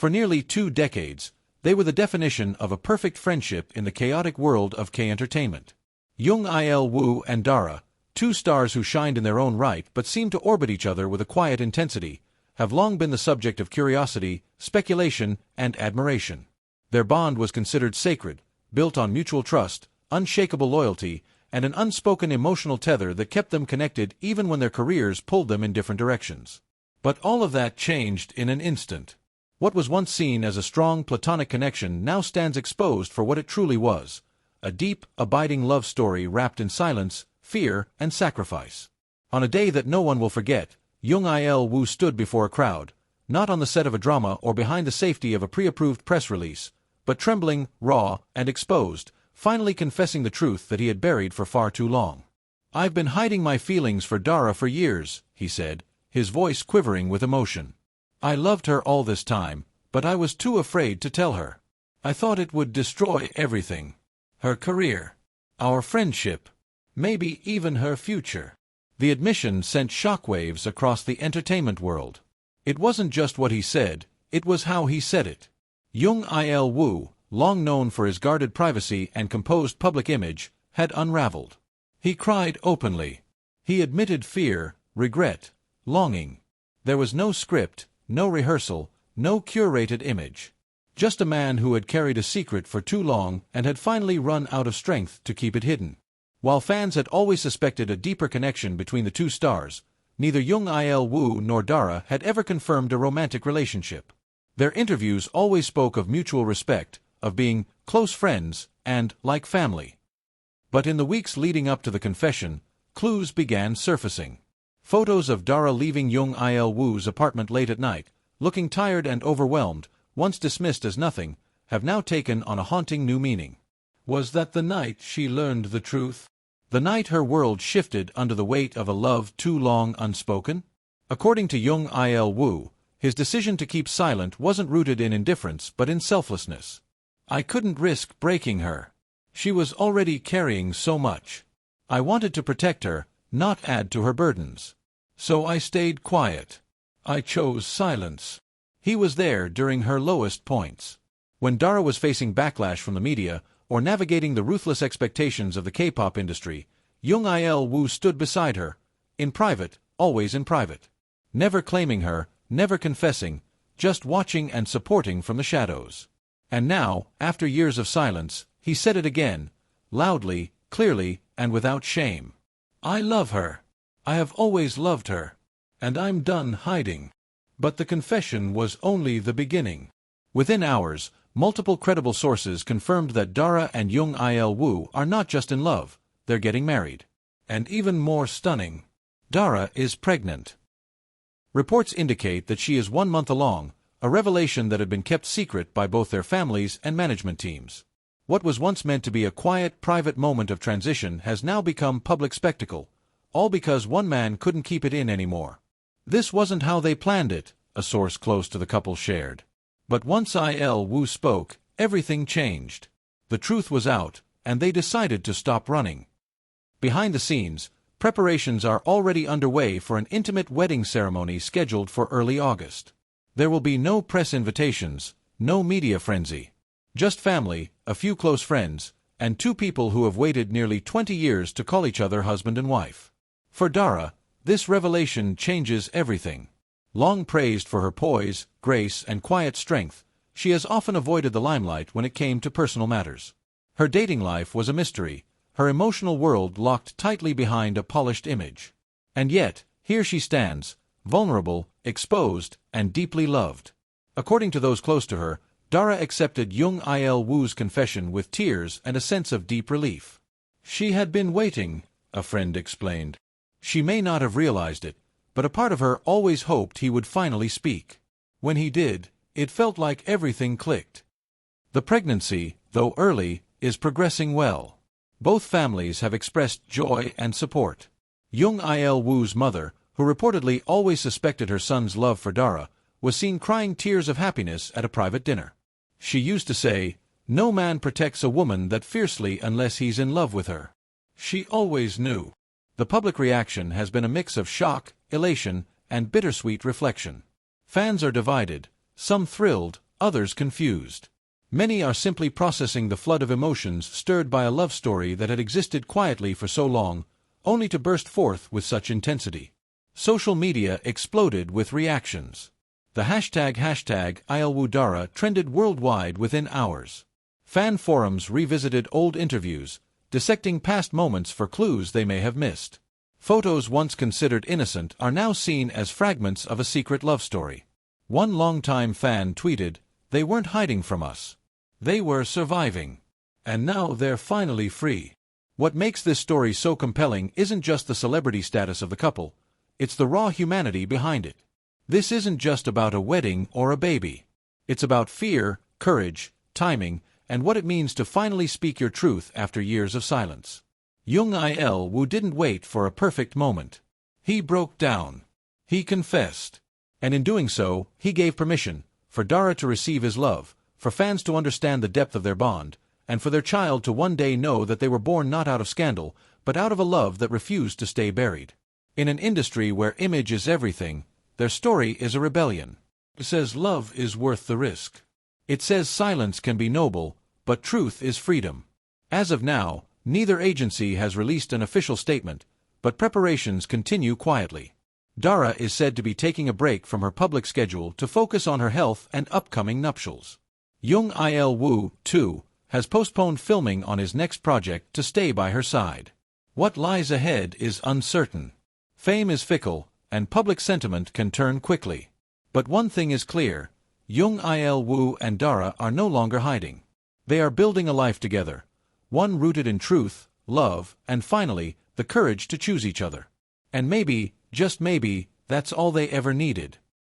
For nearly 2 decades, they were the definition of a perfect friendship in the chaotic world of K-entertainment. Jung Il-Woo and Dara, 2 stars who shined in their own right but seemed to orbit each other with a quiet intensity, have long been the subject of curiosity, speculation, and admiration. Their bond was considered sacred, built on mutual trust, unshakable loyalty, and an unspoken emotional tether that kept them connected even when their careers pulled them in different directions. But all of that changed in an instant. What was once seen as a strong platonic connection now stands exposed for what it truly was: a deep, abiding love story wrapped in silence, fear, and sacrifice. On a day that no one will forget, Jung Il-Woo stood before a crowd, not on the set of a drama or behind the safety of a pre-approved press release, but trembling, raw, and exposed, finally confessing the truth that he had buried for far too long. "I've been hiding my feelings for Dara for years," he said, his voice quivering with emotion. "I loved her all this time, but I was too afraid to tell her. I thought it would destroy everything. Her career, our friendship, maybe even her future." The admission sent shockwaves across the entertainment world. It wasn't just what he said, it was how he said it. Jung Il-Woo, long known for his guarded privacy and composed public image, had unraveled. He cried openly. He admitted fear, regret, longing. There was no script, no rehearsal, no curated image. Just a man who had carried a secret for too long and had finally run out of strength to keep it hidden. While fans had always suspected a deeper connection between the 2 stars, neither Jung Il-Woo nor Dara had ever confirmed a romantic relationship. Their interviews always spoke of mutual respect, of being close friends, and like family. But in the weeks leading up to the confession, clues began surfacing. Photos of Dara leaving Jung Il-Woo's apartment late at night, looking tired and overwhelmed, once dismissed as nothing, have now taken on a haunting new meaning. Was that the night she learned the truth? The night her world shifted under the weight of a love too long unspoken? According to Jung Il-Woo, his decision to keep silent wasn't rooted in indifference but in selflessness. "I couldn't risk breaking her. She was already carrying so much. I wanted to protect her, not add to her burdens. So I stayed quiet. I chose silence." He was there during her lowest points. When Dara was facing backlash from the media, or navigating the ruthless expectations of the K-pop industry, Jung Il-Woo stood beside her, in private, always in private. Never claiming her, never confessing, just watching and supporting from the shadows. And now, after years of silence, he said it again, loudly, clearly, and without shame. "I love her. I have always loved her. And I'm done hiding." But the confession was only the beginning. Within hours, multiple credible sources confirmed that Dara and Jung Il-Woo are not just in love, they're getting married. And even more stunning, Dara is pregnant. Reports indicate that she is 1 month along, a revelation that had been kept secret by both their families and management teams. What was once meant to be a quiet, private moment of transition has now become public spectacle, all because one man couldn't keep it in anymore. "This wasn't how they planned it," a source close to the couple shared. But once Il-Woo spoke, everything changed. The truth was out, and they decided to stop running. Behind the scenes, preparations are already underway for an intimate wedding ceremony scheduled for early August. There will be no press invitations, no media frenzy. Just family, a few close friends, and 2 people who have waited nearly 20 years to call each other husband and wife. For Dara, this revelation changes everything. Long praised for her poise, grace, and quiet strength, she has often avoided the limelight when it came to personal matters. Her dating life was a mystery, her emotional world locked tightly behind a polished image. And yet, here she stands, vulnerable, exposed, and deeply loved. According to those close to her, Dara accepted Jung Il-Woo's confession with tears and a sense of deep relief. "She had been waiting," a friend explained. She may not have realized it, but a part of her always hoped he would finally speak. When he did, it felt like everything clicked. The pregnancy, though early, is progressing well. Both families have expressed joy and support. Jung Il-Woo's mother, who reportedly always suspected her son's love for Dara, was seen crying tears of happiness at a private dinner. She used to say, "No man protects a woman that fiercely unless he's in love with her." She always knew. The public reaction has been a mix of shock, elation, and bittersweet reflection. Fans are divided, some thrilled, others confused. Many are simply processing the flood of emotions stirred by a love story that had existed quietly for so long, only to burst forth with such intensity. Social media exploded with reactions. The hashtag #ILWooDara trended worldwide within hours. Fan forums revisited old interviews, dissecting past moments for clues they may have missed. Photos once considered innocent are now seen as fragments of a secret love story. One longtime fan tweeted, "They weren't hiding from us. They were surviving. And now they're finally free." What makes this story so compelling isn't just the celebrity status of the couple, it's the raw humanity behind it. This isn't just about a wedding or a baby. It's about fear, courage, timing, and what it means to finally speak your truth after years of silence. Jung Il-Woo didn't wait for a perfect moment. He broke down. He confessed. And in doing so, he gave permission for Dara to receive his love, for fans to understand the depth of their bond, and for their child to one day know that they were born not out of scandal, but out of a love that refused to stay buried. In an industry where image is everything, their story is a rebellion. It says love is worth the risk. It says silence can be noble, but truth is freedom. As of now, neither agency has released an official statement, but preparations continue quietly. Dara is said to be taking a break from her public schedule to focus on her health and upcoming nuptials. Jung Il-Woo, too, has postponed filming on his next project to stay by her side. What lies ahead is uncertain. Fame is fickle, and public sentiment can turn quickly. But one thing is clear: Jung Il-Woo and Dara are no longer hiding. They are building a life together, one rooted in truth, love, and finally, the courage to choose each other. And maybe, just maybe, that's all they ever needed.